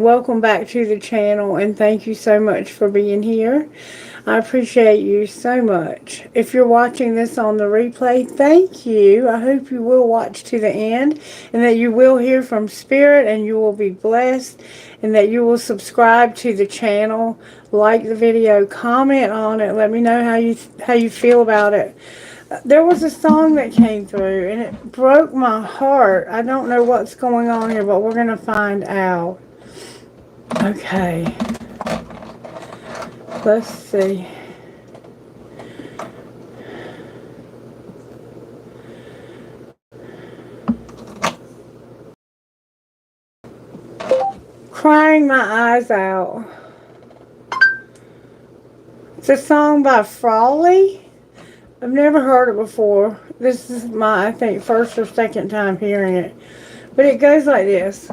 Welcome back to the channel, and thank you so much for being here. I appreciate you so much. If you're watching this on the replay, thank you. I hope you will watch to the end and that you will hear from Spirit and you will be blessed, and that you will subscribe to the channel, like the video, comment on it, let me know how you feel about it. There was a song that came through and it broke my heart. I don't know what's going on here, but we're going to find out. Okay, let's see. Crying My Eyes Out. It's a song by Frawley. I've never heard it before. This is my, I think, first or second time hearing it. But it goes like this.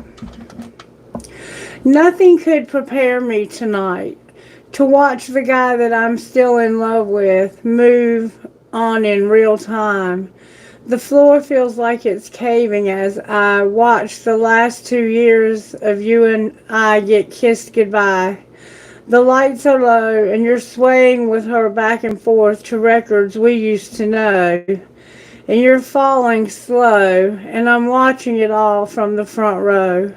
Nothing could prepare me tonight to watch the guy that I'm still in love with move on in real time. The floor feels like it's caving as I watch the last 2 years of you and I get kissed goodbye. The lights are low and you're swaying with her back and forth to records we used to know. And you're falling slow and I'm watching it all from the front row.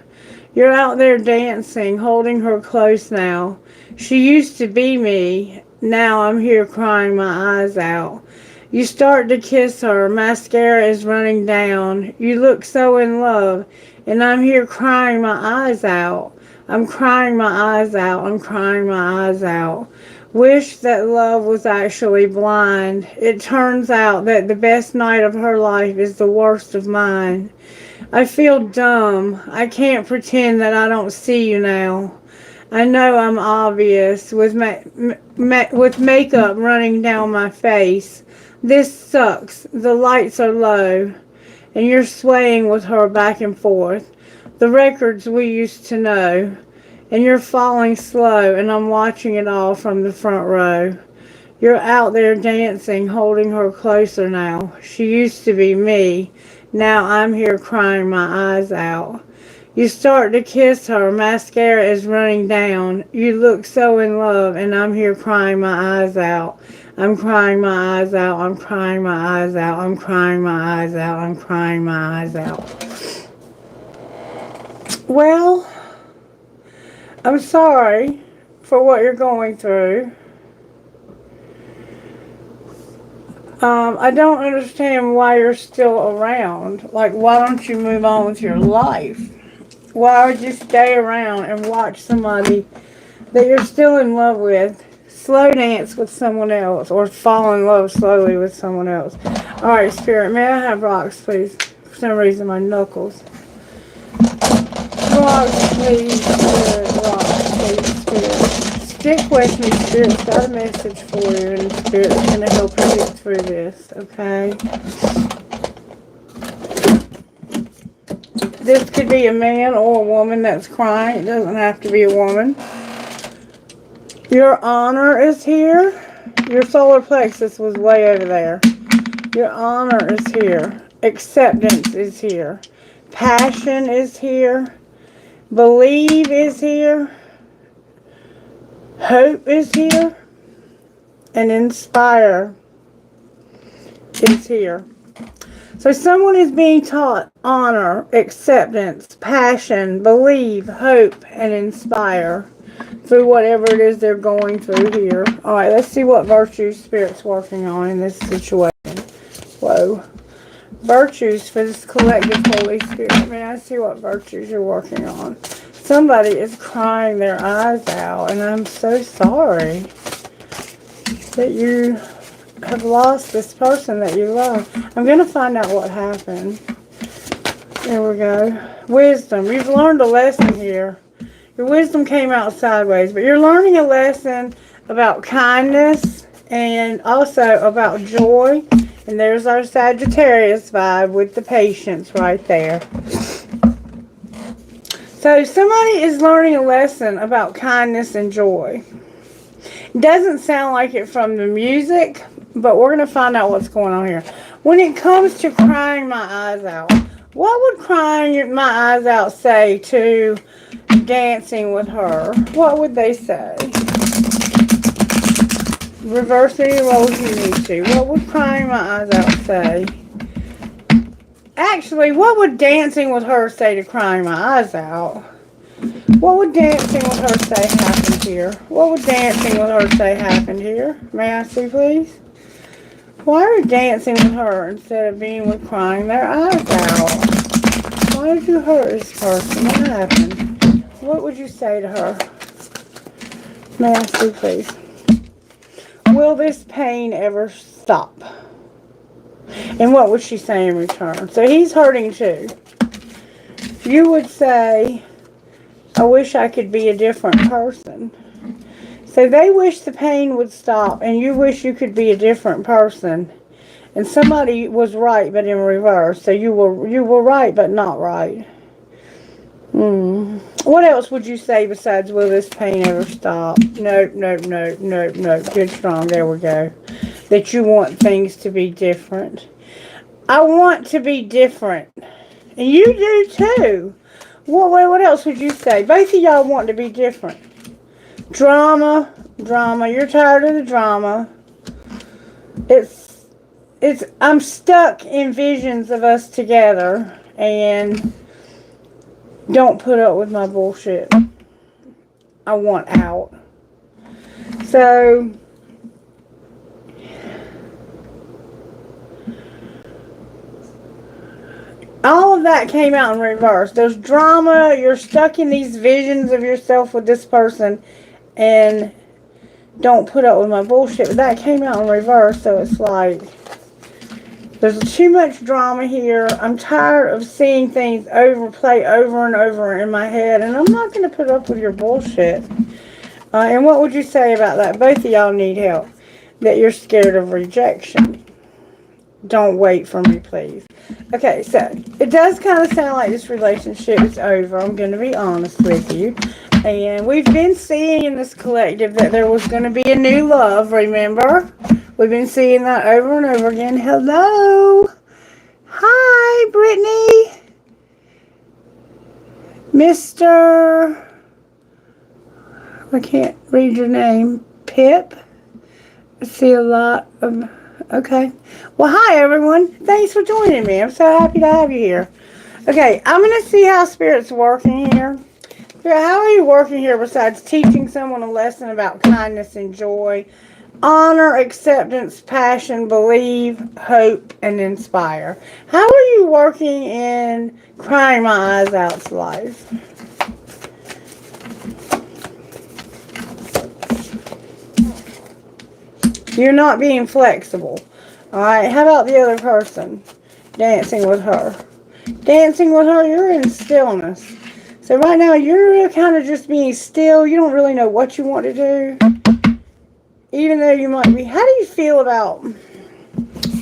You're out there dancing, holding her close now. She used to be me. Now I'm here crying my eyes out. You start to kiss her. Mascara is running down. You look so in love. And I'm here crying my eyes out. I'm crying my eyes out. I'm crying my eyes out. Wish that love was actually blind. It turns out that the best night of her life is the worst of mine. I feel dumb. I can't pretend that I don't see you now. I know I'm obvious with with makeup running down my face. This sucks. The lights are low and you're swaying with her back and forth. The records we used to know. And you're falling slow and I'm watching it all from the front row. You're out there dancing, holding her closer now. She used to be me. Now I'm here crying my eyes out. You start to kiss her. Mascara is running down. You look so in love and I'm here crying my eyes out. I'm crying my eyes out. I'm crying my eyes out. I'm crying my eyes out. I'm crying my eyes out. Well, I'm sorry for what you're going through. I don't understand why you're still around. Like, why don't you move on with your life? Why would you stay around and watch somebody that you're still in love with slow dance with someone else or fall in love slowly with someone else? Alright, Spirit, may I have rocks, please? For some reason, my knuckles. Rocks, please, Spirit. Rocks, please, Spirit. Stick with me, Spirit's got a message for you, and Spirit's going to help you get through this, okay? This could be a man or a woman that's crying. It doesn't have to be a woman. Your honor is here. Your solar plexus was way over there. Your honor is here. Acceptance is here. Passion is here. Believe is here. Hope is here. And inspire is here. So someone is being taught honor, acceptance, passion, believe, hope, and inspire through whatever it is they're going through here. Alright, let's see what virtue Spirit's working on in this situation. Whoa. Virtues for this collective Holy Spirit. May I see what virtues you're working on? Somebody is crying their eyes out, and I'm so sorry that you have lost this person that you love. I'm going to find out what happened. There we go. Wisdom. You've learned a lesson here. Your wisdom came out sideways, but you're learning a lesson about kindness and also about joy. And there's our Sagittarius vibe with the patience right there. So somebody is learning a lesson about kindness and joy. It doesn't sound like it from the music, but we're going to find out what's going on here. When it comes to crying my eyes out, What would crying my eyes out say to dancing with her? What would they say? Reverse any roles you need to. What would crying my eyes out say? Actually, what would dancing with her say to crying my eyes out? What would dancing with her say happened here? What would dancing with her say happened here? May I see, please? Why are you dancing with her instead of being with crying their eyes out? Why did you hurt this person? What happened? What would you say to her? May I see, please? Will this pain ever stop? And what would she say in return? So he's hurting too. You would say, I wish I could be a different person. So they wish the pain would stop, and you wish you could be a different person. And somebody was right, but in reverse. So you were right, but not right. What else would you say besides, will this pain ever stop? Nope. Good, strong. There we go. That you want things to be different. I want to be different. And you do too. What else would you say? Both of y'all want to be different. Drama. You're tired of the drama. I'm stuck in visions of us together, and don't put up with my bullshit. I want out. So all of that came out in reverse. There's drama. You're stuck in these visions of yourself with this person, and don't put up with my bullshit. But that came out in reverse, so it's like there's too much drama here. I'm tired of seeing things play over and over in my head, and I'm not going to put up with your bullshit. And what would you say about that? Both of y'all need help. That you're scared of rejection. Don't wait for me, please. Okay, so it does kind of sound like this relationship is over. I'm going to be honest with you. And we've been seeing in this collective that there was going to be a new love, remember? We've been seeing that over and over again. Hello. Hi, Brittany. Mr. I can't read your name. Pip. I see a lot of... Okay. Well, hi, everyone. Thanks for joining me. I'm so happy to have you here. Okay, I'm going to see how Spirit's working here. How are you working here besides teaching someone a lesson about kindness and joy, honor, acceptance, passion, believe, hope, and inspire? How are you working in crying my eyes out's life? You're not being flexible. Alright, how about the other person? Dancing with her. Dancing with her, you're in stillness. So right now, you're kind of just being still. You don't really know what you want to do. Even though you might be. How do you feel about...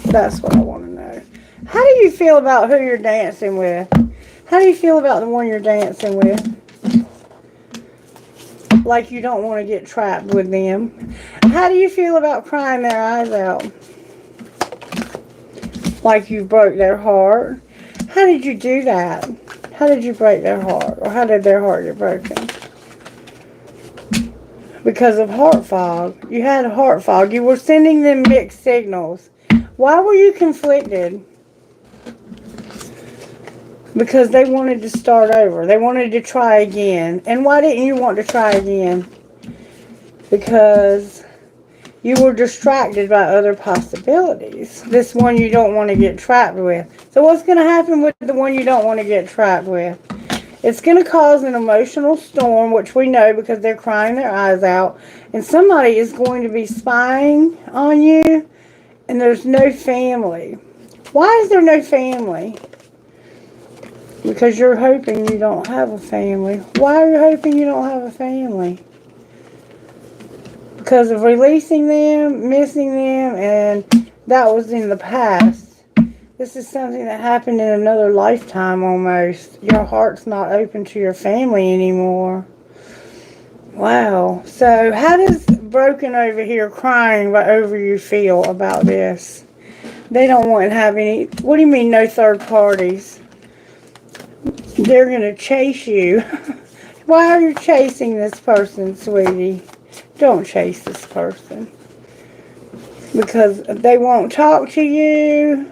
That's what I want to know. How do you feel about who you're dancing with? How do you feel about the one you're dancing with? Like you don't want to get trapped with them. How do you feel about crying their eyes out? Like you broke their heart. How did you do that? How did you break their heart? Or how did their heart get broken? Because of heart fog. You had a heart fog. You were sending them mixed signals. Why were you conflicted? Because they wanted to start over. They wanted to try again. And why didn't you want to try again? Because you were distracted by other possibilities. This one you don't want to get trapped with. So what's going to happen with the one you don't want to get trapped with? It's going to cause an emotional storm, which we know because they're crying their eyes out. And somebody is going to be spying on you. And there's no family. Why is there no family? Because you're hoping you don't have a family. Why are you hoping you don't have a family? Because of releasing them, missing them, and that was in the past. This is something that happened in another lifetime almost. Your heart's not open to your family anymore. Wow. So how does Broken over here crying over you feel about this? They don't want to have any... What do you mean no third parties? They're going to chase you. Why are you chasing this person, sweetie? Don't chase this person. Because they won't talk to you.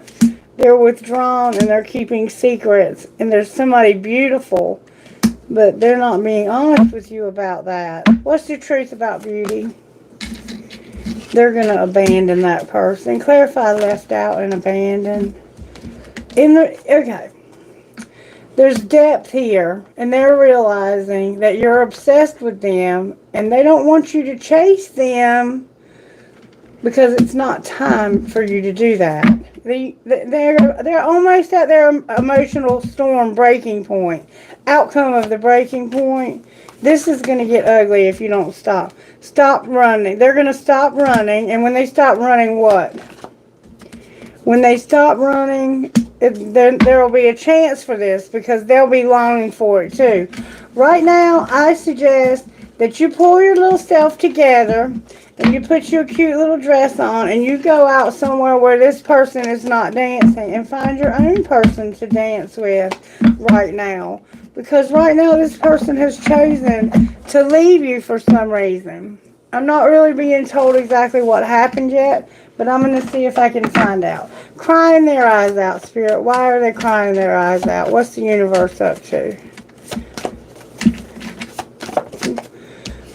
They're withdrawn and they're keeping secrets. And there's somebody beautiful, but they're not being honest with you about that. What's the truth about beauty? They're going to abandon that person. Clarify left out and abandon. Okay. There's depth here, and they're realizing that you're obsessed with them, and they don't want you to chase them because it's not time for you to do that. They're almost at their emotional storm breaking point. Outcome of the breaking point. This is going to get ugly if you don't stop. Stop running. They're going to stop running, and when they stop running, what? When they stop running, there will be a chance for this because they'll be longing for it too. Right now, I suggest that you pull your little self together and you put your cute little dress on and you go out somewhere where this person is not dancing and find your own person to dance with right now. Because right now, this person has chosen to leave you for some reason. I'm not really being told exactly what happened yet, but I'm going to see if I can find out. Crying their eyes out, Spirit. Why are they crying their eyes out? What's the universe up to?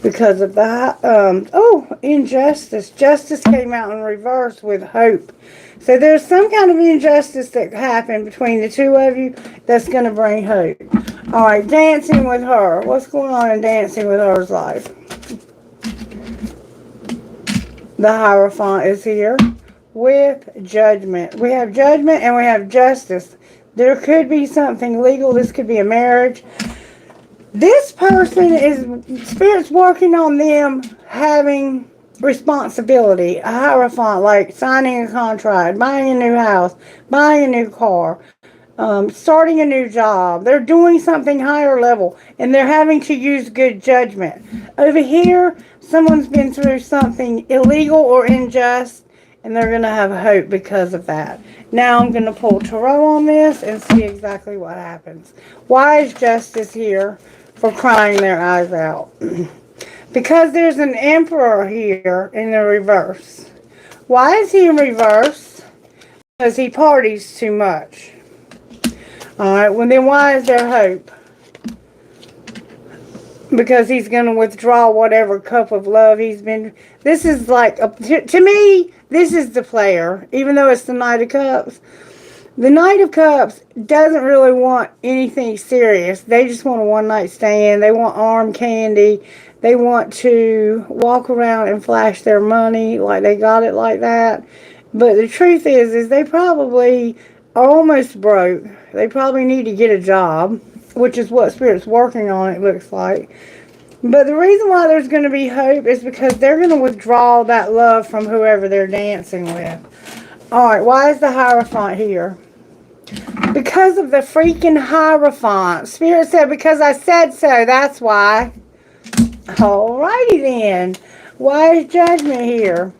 Because of the, injustice. Justice came out in reverse with hope. So there's some kind of injustice that happened between the two of you that's going to bring hope. All right, dancing with her. What's going on in dancing with her's life? The Hierophant is here with judgment. We have judgment and we have justice. There could be something legal. This could be a marriage. This person is, Spirit's working on them having responsibility. A Hierophant, like signing a contract, buying a new house, buying a new car, starting a new job. They're doing something higher level and they're having to use good judgment. Over here, someone's been through something illegal or unjust and they're going to have hope because of that. Now I'm going to pull tarot on this and see exactly what happens. Why is justice here for crying their eyes out? Because there's an emperor here in the reverse. Why is he in reverse? Because he parties too much. Alright, well then why is there hope? Because he's going to withdraw whatever cup of love he's been. This is like, to me, this is the player. Even though it's the Knight of Cups. The Knight of Cups doesn't really want anything serious. They just want a one-night stand. They want arm candy. They want to walk around and flash their money like they got it like that. But the truth is they probably are almost broke. They probably need to get a job, which is what Spirit's working on, it looks like. But the reason why there's going to be hope is because they're going to withdraw that love from whoever they're dancing with. Alright, why is the Hierophant here? Because of the freaking Hierophant. Spirit said, because I said so, that's why. Alrighty then. Why is Judgment here?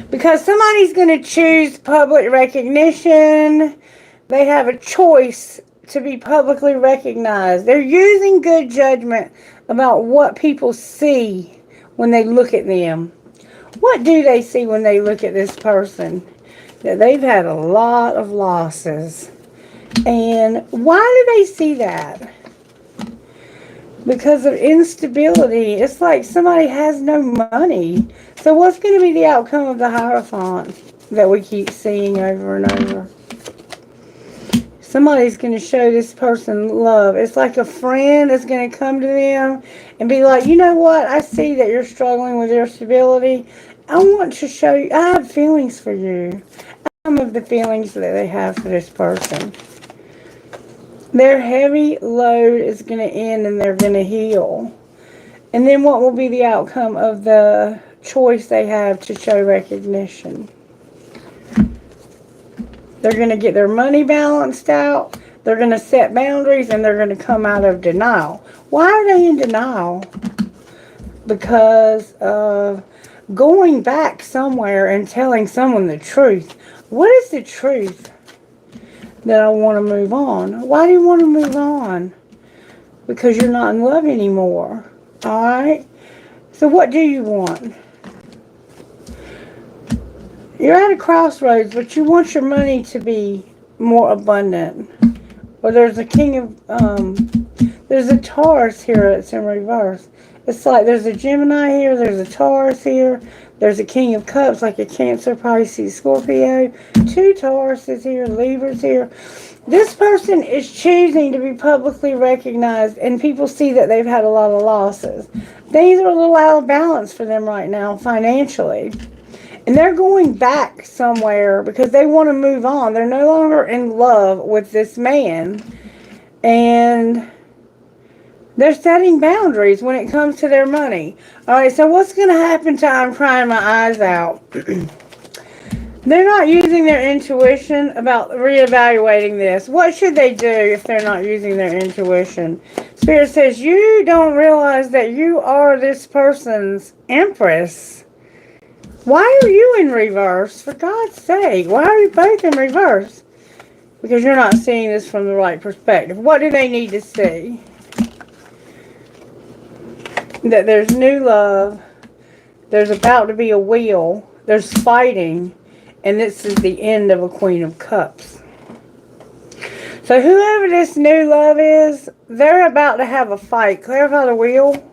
Because somebody's going to choose public recognition. They have a choice to be publicly recognized. They're using good judgment about what people see when they look at them. What do they see when they look at this person? That they've had a lot of losses. And why do they see that? Because of instability. It's like somebody has no money. So what's going to be the outcome of the Hierophant that we keep seeing over and over? Somebody's going to show this person love. It's like a friend that's going to come to them and be like, you know what? I see that you're struggling with your stability. I want to show you. I have feelings for you. Some of the feelings that they have for this person. Their heavy load is going to end and they're going to heal. And then what will be the outcome of the choice they have to show recognition? They're going to get their money balanced out. They're going to set boundaries and they're going to come out of denial. Why are they in denial? Because of going back somewhere and telling someone the truth. What is the truth? that I want to move on. Why do you want to move on? Because you're not in love anymore. Alright? So what do you want? You're at a crossroads, but you want your money to be more abundant. Or there's a there's a Taurus here that's in reverse. It's like there's a Gemini here, there's a Taurus here, there's a King of Cups, like a Cancer, Pisces, Scorpio. 2 Tauruses here, Libras here. This person is choosing to be publicly recognized, and people see that they've had a lot of losses. Things are a little out of balance for them right now financially. And they're going back somewhere because they want to move on. They're no longer in love with this man. And they're setting boundaries when it comes to their money. Alright, so what's going to happen to I'm crying my eyes out? They're not using their intuition about reevaluating this. What should they do if they're not using their intuition? Spirit says, you don't realize that you are this person's empress. Why are you in reverse? For God's sake, why are you both in reverse? Because you're not seeing this from the right perspective. What do they need to see? That there's new love. There's about to be a wheel. There's fighting. And this is the end of a Queen of Cups. So whoever this new love is, they're about to have a fight. Clarify the wheel.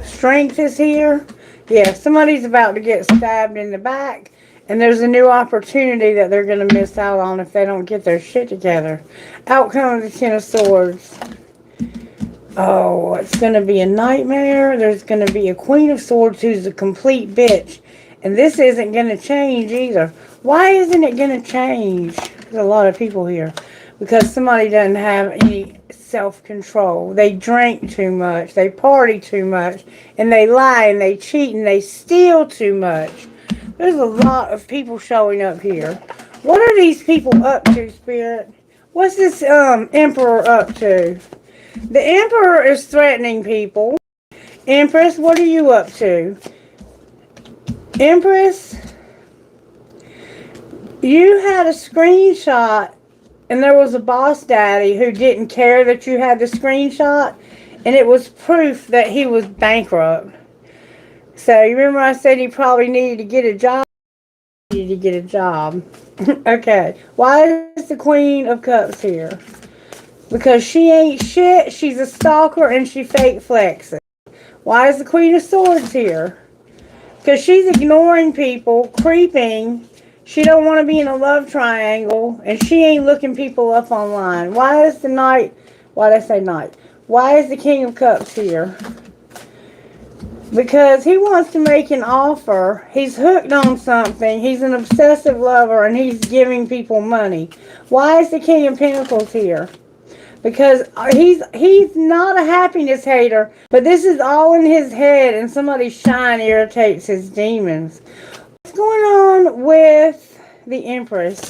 Strength is here. Yeah, somebody's about to get stabbed in the back. And there's a new opportunity that they're going to miss out on if they don't get their shit together. Out comes the 10 of Swords. Oh, it's going to be a nightmare. There's going to be a Queen of Swords who's a complete bitch. And this isn't going to change either. Why isn't it going to change? There's a lot of people here. Because somebody doesn't have any self-control. They drink too much. They party too much. And they lie and they cheat and they steal too much. There's a lot of people showing up here. What are these people up to, Spirit? What's this Emperor up to? The Emperor is threatening people. Empress, what are you up to? Empress, you had a screenshot and there was a boss daddy who didn't care that you had the screenshot, and it was proof that he was bankrupt. So you remember I said he probably needed to get a job? He needed to get a job. Okay, why is the Queen of Cups here? Because she ain't shit, she's a stalker, and she fake flexes. Why is the Queen of Swords here? Because she's ignoring people, creeping. She don't want to be in a love triangle, and she ain't looking people up online. Why is the Knight, why did I say Knight? Why is the King of Cups here? Because he wants to make an offer. He's hooked on something. He's an obsessive lover, and he's giving people money. Why is the King of Pentacles here? Because he's not a happiness hater, but this is all in his head, and somebody's shine irritates his demons. What's going on with the Empress?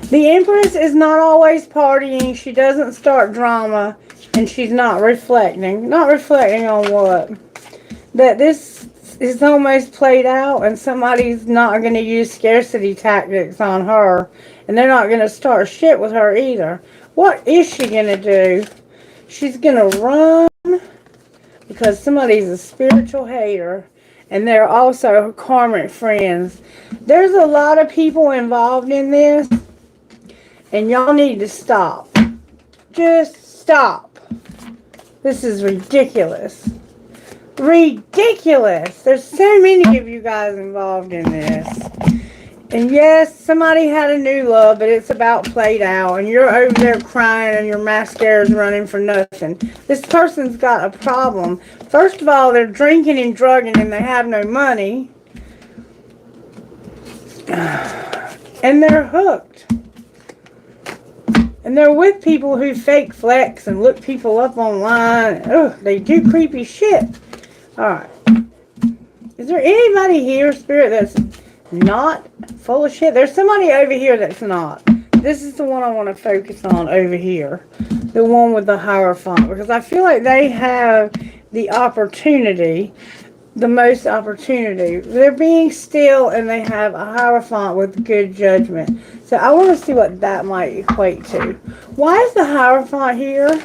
The Empress is not always partying. She doesn't start drama, and she's not reflecting. Not reflecting on what? That this is almost played out, and somebody's not going to use scarcity tactics on her, and they're not going to start shit with her either. What is she going to do? She's going to run because somebody's a spiritual hater, and they're also karmic friends. There's a lot of people involved in this, and y'all need to stop. Just stop. This is ridiculous. Ridiculous. There's so many of you guys involved in this. And yes, somebody had a new love, but it's about played out. And you're over there crying and your mascara's running for nothing. This person's got a problem. First of all, they're drinking and drugging and they have no money. And they're hooked. And they're with people who fake flex and look people up online. Ugh, they do creepy shit. Alright. Is there anybody here, Spirit, that's not full of shit? There's somebody over here that's not. This is the one I want to focus on over here. The one with the Hierophant. Because I feel like they have the opportunity. the most opportunity. They're being still and they have a Hierophant with good judgment. So I want to see what that might equate to. Why is the Hierophant here?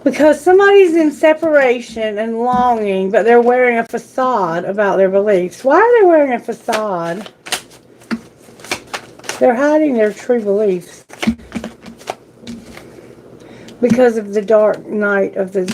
Because somebody's in separation and longing, but they're wearing a facade about their beliefs. Why are they wearing a facade? They're hiding their true beliefs. Because of the dark night of the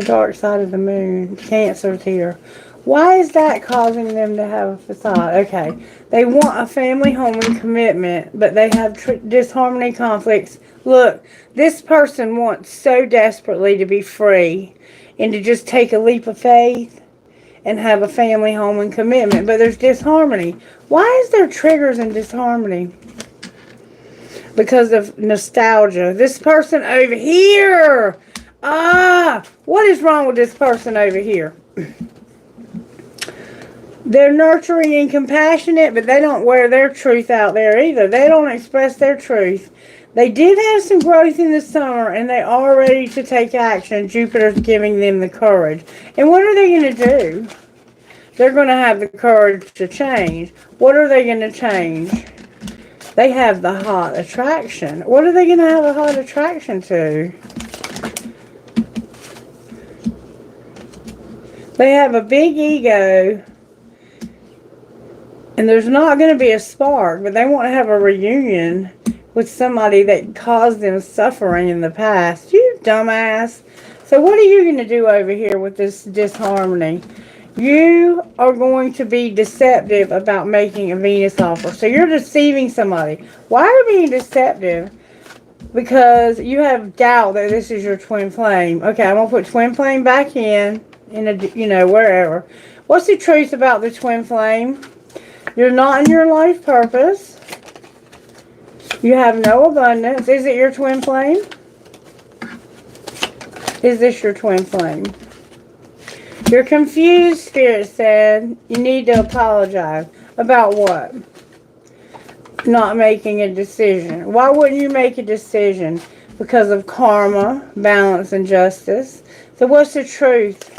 dark side of the moon. Cancer's here. Why is that causing them to have a facade? Okay. They want a family, home, and commitment, but they have disharmony, conflicts. Look, this person wants so desperately to be free and to just take a leap of faith and have a family, home, and commitment, but there's disharmony. Why is there triggers and disharmony? Because of nostalgia. This person over here. What is wrong with this person over here? They're nurturing and compassionate, but they don't wear their truth out there either. They don't express their truth. They did have some growth in the summer, and they are ready to take action. Jupiter's giving them the courage. And what are they going to do? They're going to have the courage to change. What are they going to change? They have the hot attraction. What are they going to have a hot attraction to? They have a big ego. And there's not going to be a spark, but they want to have a reunion with somebody that caused them suffering in the past. You dumbass. So what are you going to do over here with this disharmony? You are going to be deceptive about making a Venus offer. So you're deceiving somebody. Why are you being deceptive? Because you have doubt that this is your twin flame. Okay, I'm going to put twin flame back in a, wherever. What's the truth about the twin flame? You're not in your life purpose. You have no abundance. Is it your twin flame? Is this your twin flame? You're confused, Spirit said. You need to apologize. About what? Not making a decision. Why wouldn't you make a decision? Because of karma, balance, and justice. So what's the truth?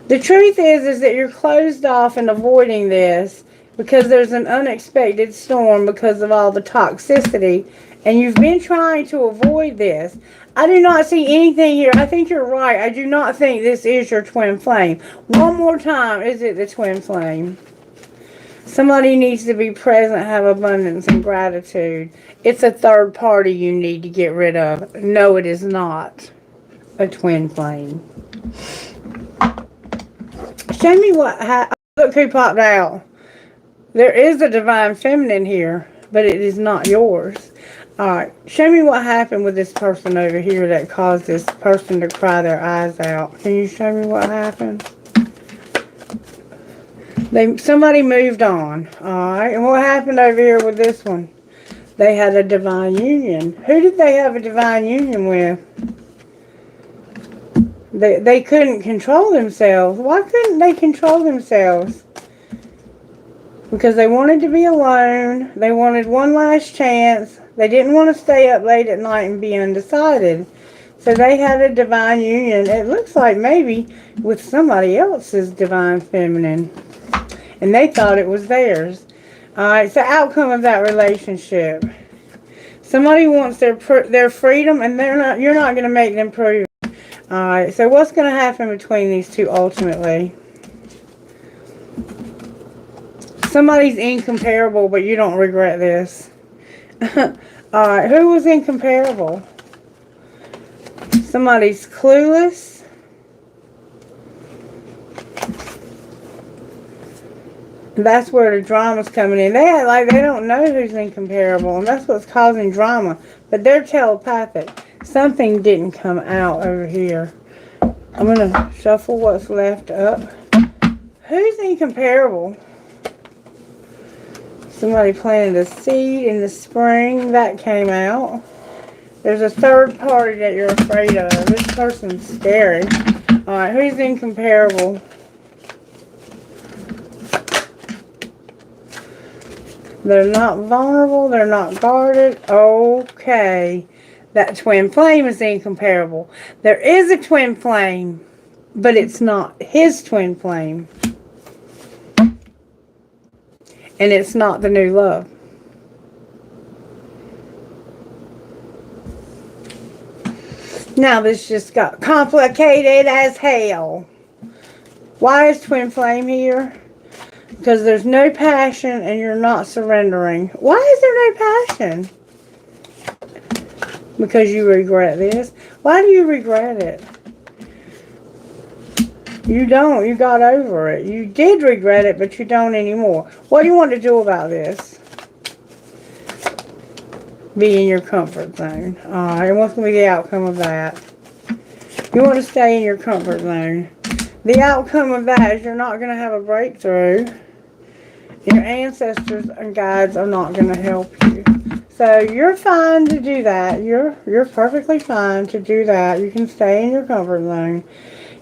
The truth is that you're closed off and avoiding this because there's an unexpected storm because of all the toxicity, and you've been trying to avoid this. I do not see anything here. I think you're right. I do not think this is your twin flame. One more time, is it the twin flame? Somebody needs to be present, have abundance and gratitude. It's a third party you need to get rid of. No, it is not a twin flame. Show me look who popped out. There is a divine feminine here, but it is not yours. Alright, show me what happened with this person over here that caused this person to cry their eyes out. Can you show me what happened? Somebody moved on. Alright, and what happened over here with this one? They had a divine union. Who did they have a divine union with? They couldn't control themselves. Why couldn't they control themselves? Because they wanted to be alone. They wanted one last chance. They didn't want to stay up late at night and be undecided. So they had a divine union. It looks like maybe with somebody else's divine feminine. And they thought it was theirs. Alright, so outcome of that relationship. Somebody wants their freedom, and you're not going to make them prove it. Alright, so what's going to happen between these two ultimately? Somebody's incomparable, but you don't regret this. Alright, who was incomparable? Somebody's clueless. That's where the drama's coming in. They act like they don't know who's incomparable, and that's what's causing drama. But they're telepathic. Something didn't come out over here. I'm going to shuffle what's left up. Who's incomparable? Somebody planted a seed in the spring. That came out. There's a third party that you're afraid of. This person's scary. Alright, who's incomparable? They're not vulnerable. They're not guarded. Okay. That twin flame is incomparable. There is a twin flame. but it's not his twin flame. And it's not the new love. Now this just got complicated as hell. Why is twin flame here? Because there's no passion and you're not surrendering. Why is there no passion? Because you regret this. Why do you regret it? You don't. You got over it. You did regret it, but you don't anymore. What do you want to do about this? Be in your comfort zone. Alright, and what's going to be the outcome of that? You want to stay in your comfort zone. The outcome of that is you're not going to have a breakthrough. Your ancestors and guides are not going to help you. So you're fine to do that. You're perfectly fine to do that. You can stay in your comfort zone.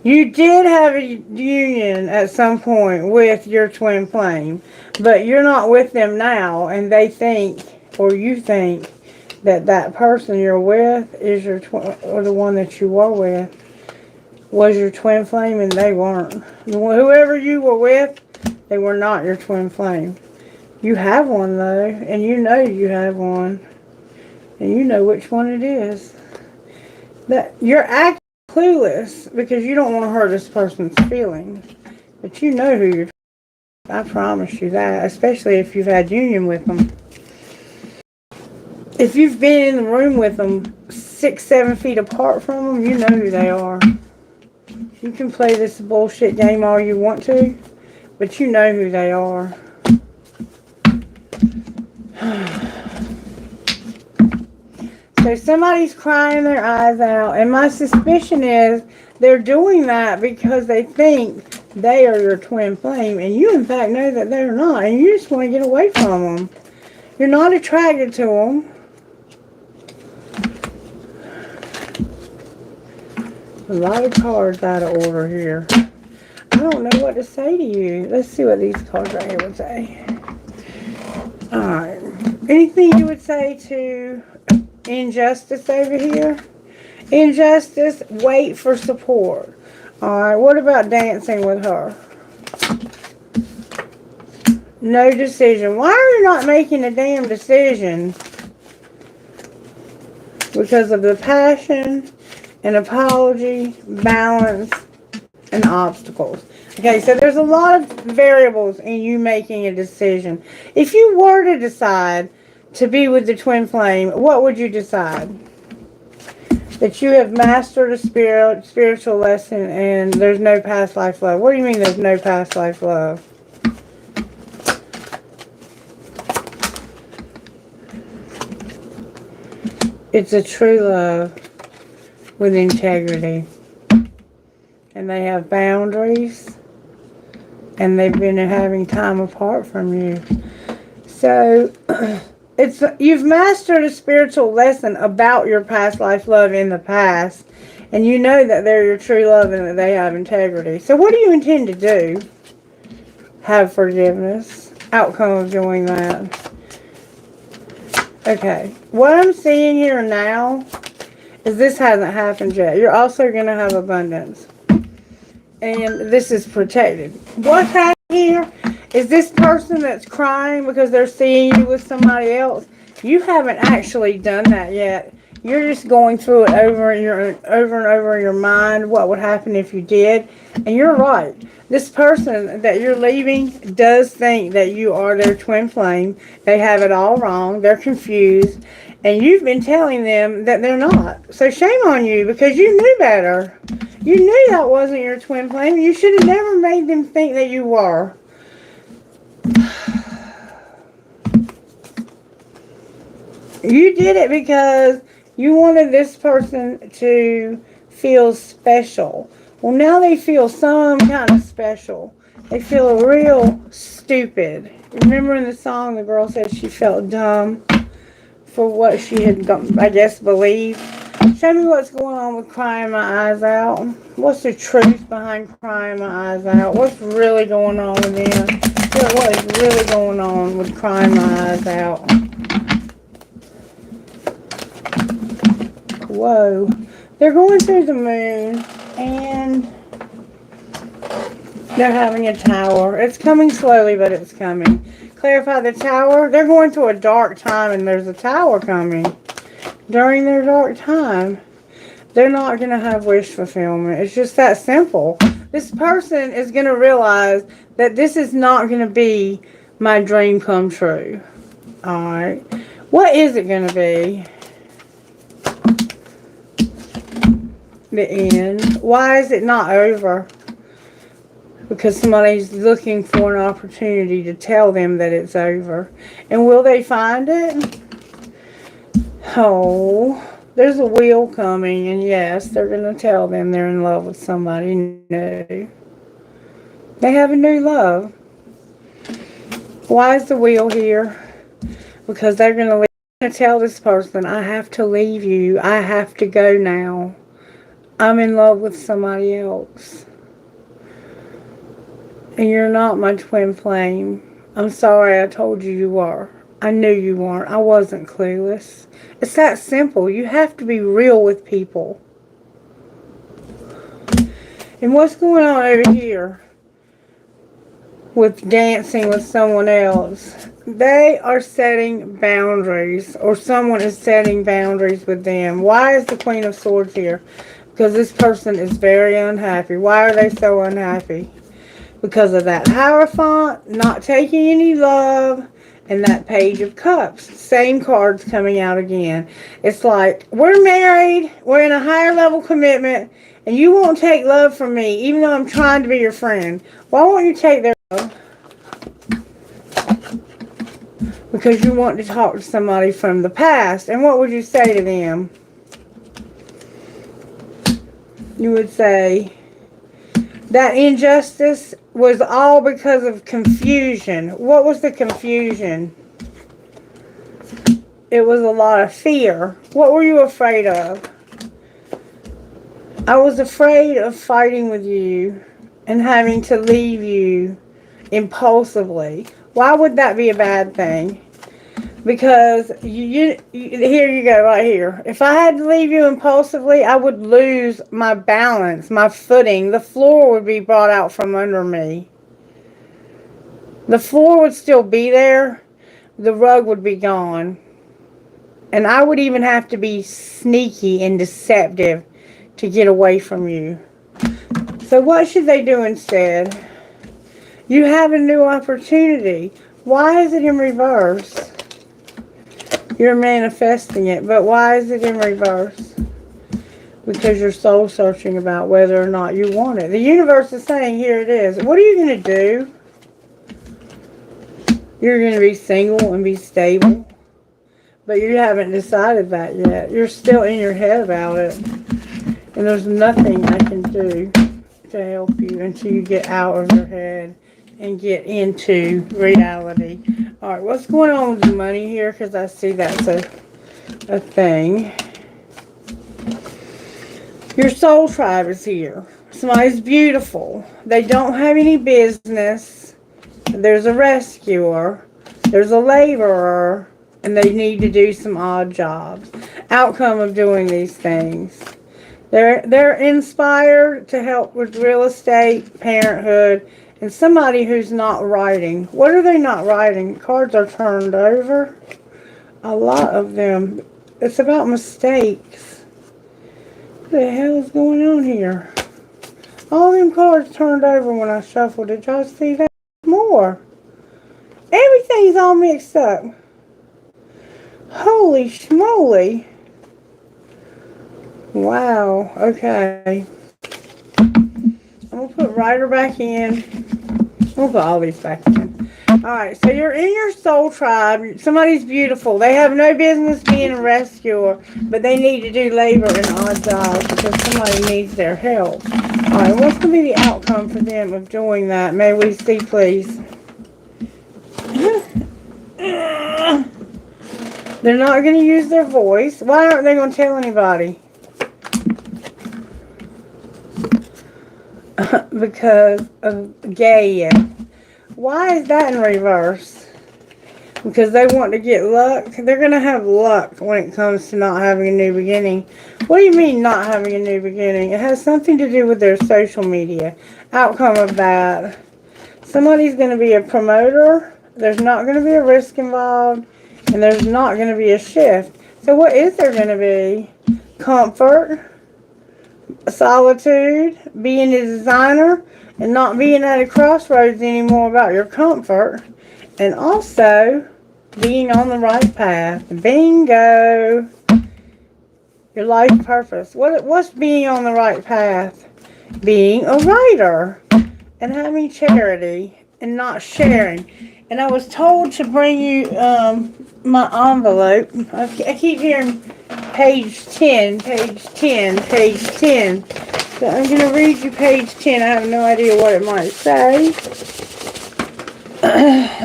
You did have a union at some point with your twin flame, but you're not with them now, and they think, or you think, that that person you're with is your or the one that you were with was your twin flame, and they weren't. Whoever you were with, they were not your twin flame. You have one though, and you know you have one, and you know which one it is. That you're acting clueless because you don't want to hurt this person's feelings, but you know who you're. I promise you that, especially if you've had union with them. If you've been in the room with them 6, 7 feet apart from them, you know who they are. You can play this bullshit game all you want to, but you know who they are. So somebody's crying their eyes out, and my suspicion is they're doing that because they think they are your twin flame, and you in fact know that they're not, and you just want to get away from them. You're not attracted to them. A lot of cards out of order here. I don't know what to say to you. Let's see what these cards right here would say. Alright. Anything you would say to Injustice over here? Injustice, wait for support. Alright, what about dancing with her? No decision. Why are you not making a damn decision? Because of the passion, an apology, balance, and obstacles. Okay, so there's a lot of variables in you making a decision. If you were to decide to be with the twin flame, what would you decide? That you have mastered a spiritual lesson and there's no past life love. What do you mean there's no past life love? It's a true love with integrity. And they have boundaries. And they've been having time apart from you. So, you've mastered a spiritual lesson about your past life love in the past. And you know that they're your true love and that they have integrity. So what do you intend to do? Have forgiveness. Outcome of doing that. Okay. What I'm seeing here now is this hasn't happened yet. You're also going to have abundance. And this is protected. What's happening here is this person that's crying because they're seeing you with somebody else. You haven't actually done that yet. You're just going through it over and over in your mind. What would happen if you did? And you're right. This person that you're leaving does think that you are their twin flame. They have it all wrong. They're confused. And you've been telling them that they're not. So shame on you because you knew better. You knew that wasn't your twin flame. You should have never made them think that you were. You did it because you wanted this person to feel special. Well, now they feel some kind of special. They feel real stupid. Remember in the song, the girl said she felt dumb for what she had, I guess, believed. Show me what's going on with crying my eyes out. What's the truth behind crying my eyes out? What's really going on with them? What is really going on with crying my eyes out? Whoa. They're going through the moon and They're having a tower. It's coming slowly, but it's coming. Clarify the tower. They're going through a dark time, and there's a tower coming. During their dark time, they're not going to have wish fulfillment. It's just that simple. This person is going to realize that this is not going to be my dream come true. Alright. What is it going to be? The end. Why is it not over? Because somebody's looking for an opportunity to tell them that it's over. And will they find it? Oh, there's a wheel coming, and yes, they're going to tell them they're in love with somebody new. They have a new love. Why is the wheel here? Because they're going to tell this person, I have to leave you. I have to go now. I'm in love with somebody else. And you're not my twin flame. I'm sorry I told you you were. I knew you weren't. I wasn't clueless. It's that simple. You have to be real with people. And what's going on over here with dancing with someone else? They are setting boundaries, or someone is setting boundaries with them. Why is the Queen of Swords here? Because this person is very unhappy. Why are they so unhappy? Because of that Hierophant, not taking any love, and that Page of Cups. Same cards coming out again. It's like, we're married, we're in a higher level commitment, and you won't take love from me, even though I'm trying to be your friend. Why won't you take their love? Because you want to talk to somebody from the past. And what would you say to them? You would say that injustice was all because of confusion. What was the confusion? It was a lot of fear. What were you afraid of? I was afraid of fighting with you and having to leave you impulsively. Why would that be a bad thing? Because here you go, right here. If I had to leave you impulsively, I would lose my balance, my footing. The floor would be brought out from under me. The floor would still be there. The rug would be gone. And I would even have to be sneaky and deceptive to get away from you. So what should they do instead? You have a new opportunity. Why is it in reverse? You're manifesting it, but why is it in reverse? Because you're soul searching about whether or not you want it. The universe is saying, here it is. What are you going to do? You're going to be single and be stable. But you haven't decided that yet. You're still in your head about it. And there's nothing I can do to help you until you get out of your head and get into reality. Alright, what's going on with the money here? Because I see that's a thing. Your soul tribe is here. Somebody's beautiful. They don't have any business. There's a rescuer. There's a laborer. And they need to do some odd jobs. Outcome of doing these things. They're inspired to help with real estate, parenthood, and somebody who's not writing. What are they not writing? Cards are turned over. A lot of them. It's about mistakes. What the hell is going on here? All them cards turned over when I shuffled. Did y'all see that? More. Everything's all mixed up. Holy schmoly. Wow. Okay. I'm going to put Rider back in. We'll put all these back in. Alright, so you're in your soul tribe. Somebody's beautiful. They have no business being a rescuer, but they need to do labor and odd jobs because somebody needs their help. Alright, what's going to be the outcome for them of doing that? May we see, please? They're not going to use their voice. Why aren't they going to tell anybody? Because of gay. Why is that in reverse? because they want to get luck. They're going to have luck when it comes to not having a new beginning. What do you mean not having a new beginning? It has something to do with their social media. Outcome of that. Somebody's going to be a promoter. There's not going to be a risk involved. And there's not going to be a shift. So what is there going to be? Comfort, solitude, being a designer, and not being at a crossroads anymore about your comfort. And also being on the right path. Bingo. Your life purpose. What's being on the right path? Being a writer and having charity and not sharing. And I was told to bring you my envelope. I keep hearing page 10, page 10, page 10. So I'm going to read you page 10. I have no idea what it might say.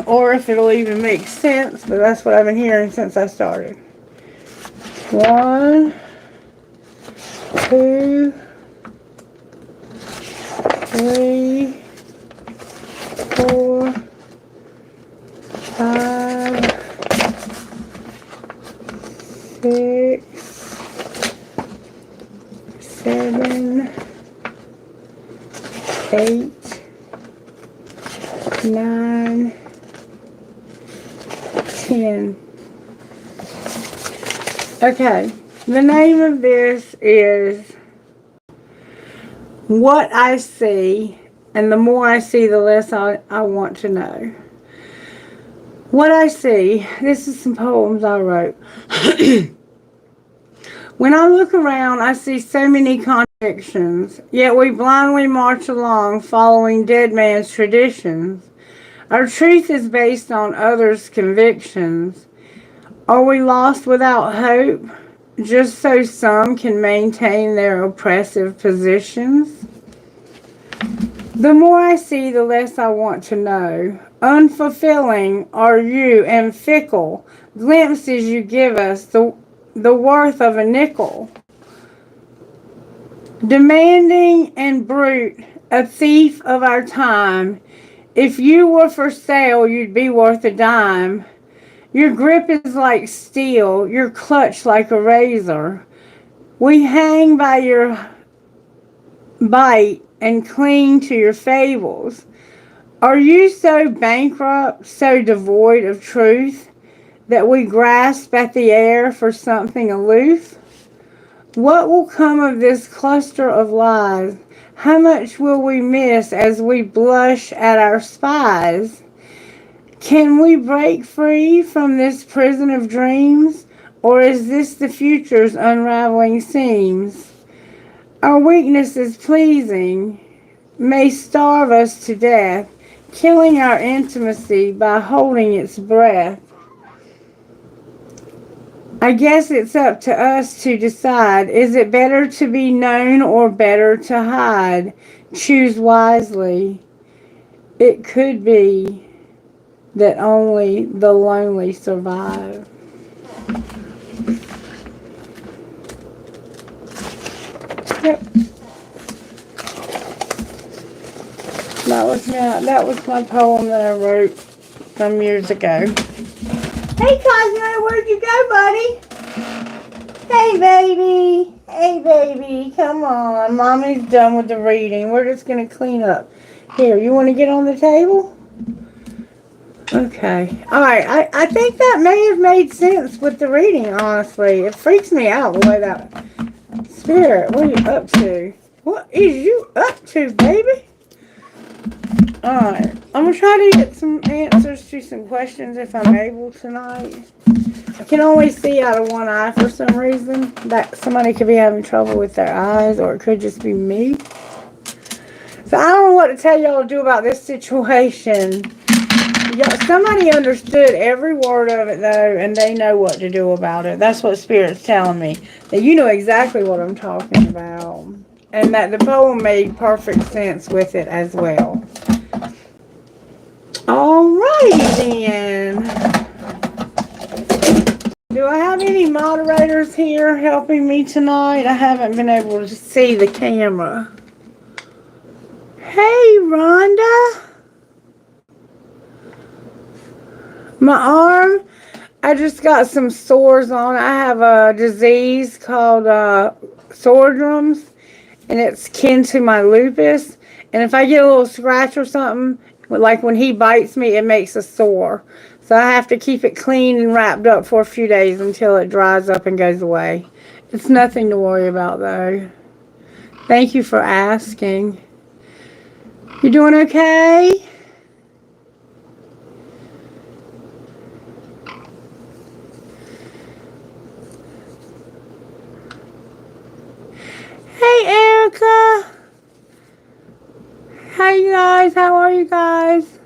Or if it'll even make sense. But that's what I've been hearing since I started. 1, 2, 3, 4, 5, 6, 7, 8, 9, 10. Okay, the name of this is What I See, and the more I see, the less I want to know. What I see, this is some poems I wrote. When I look around, I see so many contradictions, yet we blindly march along following dead man's traditions. Our truth is based on others' convictions. Are we lost without hope, just so some can maintain their oppressive positions? The more I see, the less I want to know. Unfulfilling are you and fickle glimpses you give us, the worth of a nickel. Demanding and brute, a thief of our time. If you were for sale, you'd be worth a dime. Your grip is like steel, your clutch like a razor. We hang by your bite and cling to your fables. Are you so bankrupt, so devoid of truth, that we grasp at the air for something aloof? What will come of this cluster of lies? How much will we miss as we blush at our spies? Can we break free from this prison of dreams, or is this the future's unraveling seams? Our weakness is pleasing, may starve us to death, killing our intimacy by holding its breath. I guess it's up to us to decide, is it better to be known or better to hide? Choose wisely. It could be that only the lonely survive. Yep. That was my poem that I wrote some years ago. Hey Cosmo, where'd you go, buddy? Hey baby. Hey baby, come on. Mommy's done with the reading. We're just gonna clean up. Here, you wanna get on the table? Okay. Alright, I think that may have made sense with the reading, honestly. It freaks me out the way that... Spirit, what are you up to? What is you up to, baby? Alright. I'm going to try to get some answers to some questions if I'm able tonight. I can only see out of one eye for some reason. That somebody could be having trouble with their eyes, or it could just be me. So I don't know what to tell y'all to do about this situation. Somebody understood every word of it, though, and they know what to do about it. That's what Spirit's telling me. That you know exactly what I'm talking about. And that the poem made perfect sense with it as well. Alrighty then. Do I have any moderators here helping me tonight? I haven't been able to see the camera. Hey, Rhonda. My arm, I just got some sores on it. I have a disease called sore drums, and it's kin to my lupus. And if I get a little scratch or something, like when he bites me, it makes a sore. So I have to keep it clean and wrapped up for a few days until it dries up and goes away. It's nothing to worry about, though. Thank you for asking. You doing okay? Hey, Erica. Hey, you guys. How are you guys?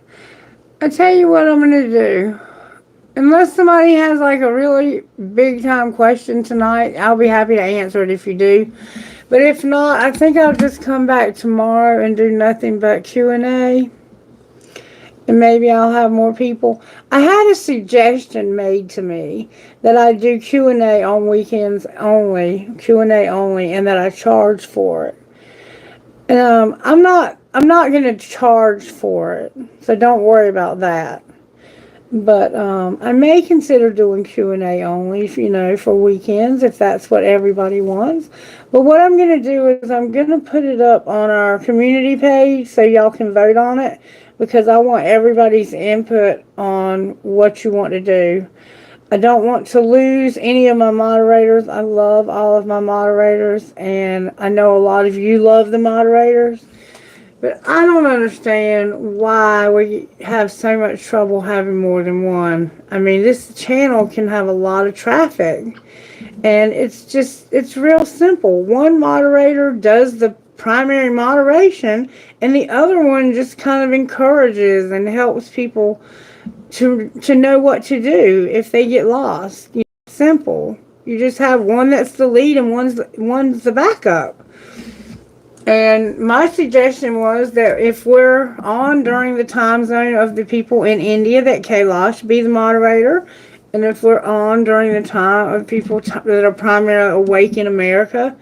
I tell you what I'm going to do. Unless somebody has like a really big time question tonight, I'll be happy to answer it if you do. But if not, I think I'll just come back tomorrow and do nothing but Q&A. And maybe I'll have more people. I had a suggestion made to me that I do Q&A on weekends only, Q&A only, and that I charge for it. I'm not going to charge for it, so don't worry about that. But I may consider doing Q&A only, for weekends, if that's what everybody wants. But what I'm going to do is I'm going to put it up on our community page so y'all can vote on it, because I want everybody's input on what you want to do. I don't want to lose any of my moderators. I love all of my moderators, and I know a lot of you love the moderators. But I don't understand why we have so much trouble having more than one. I mean, this channel can have a lot of traffic. And it's real simple. One moderator does the primary moderation, and the other one just kind of encourages and helps people to know what to do if they get lost. Simple. You just have one that's the lead and one's the backup. And my suggestion was that if we're on during the time zone of the people in India, that Kailash be the moderator. And if we're on during the time of people that are primarily awake in America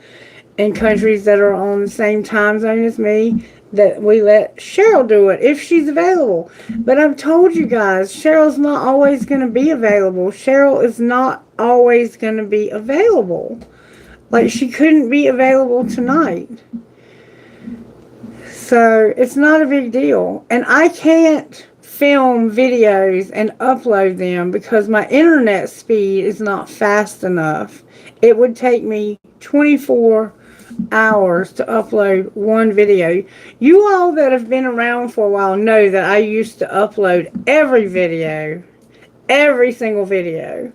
and countries that are on the same time zone as me, that we let Cheryl do it if she's available. But I've told you guys, Cheryl's not always going to be available. Cheryl is not always going to be available. Like, she couldn't be available tonight. So it's not a big deal. And I can't film videos and upload them because my internet speed is not fast enough. It would take me 24 hours to upload one video. You all that have been around for a while know that I used to upload every single video.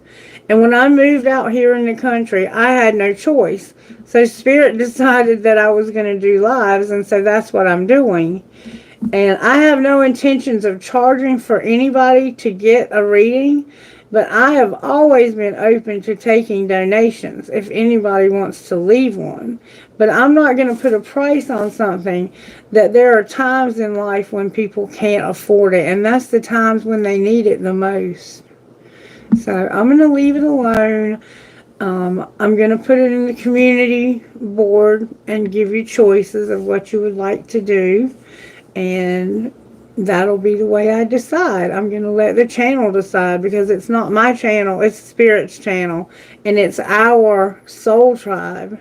And when I moved out here in the country, I had no choice. So Spirit decided that I was going to do lives, and so that's what I'm doing. And I have no intentions of charging for anybody to get a reading, but I have always been open to taking donations if anybody wants to leave one. But I'm not going to put a price on something that there are times in life when people can't afford it, and that's the times when they need it the most. So I'm going to leave it alone. I'm going to put it in the community board and give you choices of what you would like to do. And that'll be the way I decide. I'm going to let the channel decide, because it's not my channel. It's Spirit's channel. And it's our soul tribe.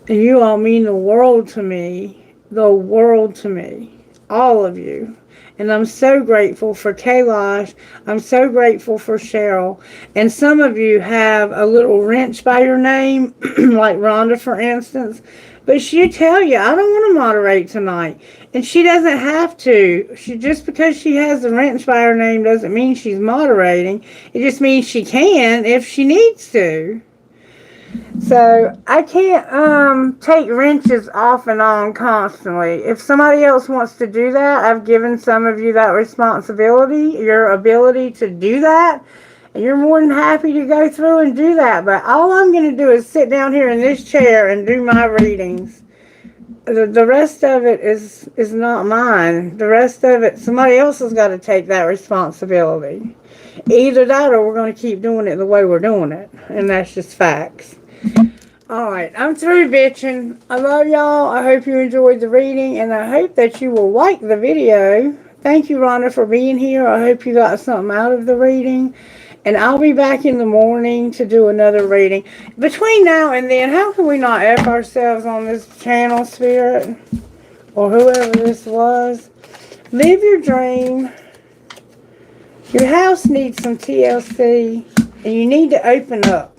And you all mean the world to me. The world to me. All of you. And I'm so grateful for Kailash. I'm so grateful for Cheryl. And some of you have a little wrench by your name, like Rhonda, for instance. But she'll tell you, I don't want to moderate tonight. And she doesn't have to. Just because she has a wrench by her name doesn't mean she's moderating. It just means she can if she needs to. So I can't take wrenches off and on constantly. If somebody else wants to do that, I've given some of you that responsibility, your ability to do that, and you're more than happy to go through and do that. But all I'm going to do is sit down here in this chair and do my readings. The rest of it is not mine. The rest of it, somebody else has got to take that responsibility. Either that, or we're going to keep doing it the way we're doing it. And that's just facts. Alright, I'm through bitching. I love y'all. I hope you enjoyed the reading, and I hope that you will like the video. Thank you, Rhonda, for being here. I hope you got something out of the reading. And I'll be back in the morning to do another reading. Between now and then, how can we not F ourselves on this channel, Spirit? Or whoever this was? Live your dream. Your house needs some TLC. And you need to open up.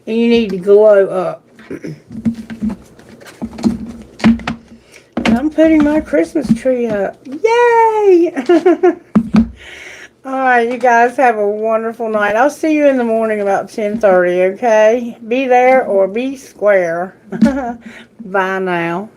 And you need to glow up. I'm putting my Christmas tree up. Yay! Alright, you guys have a wonderful night. I'll see you in the morning about 10:30, okay? Be there or be square. Bye now.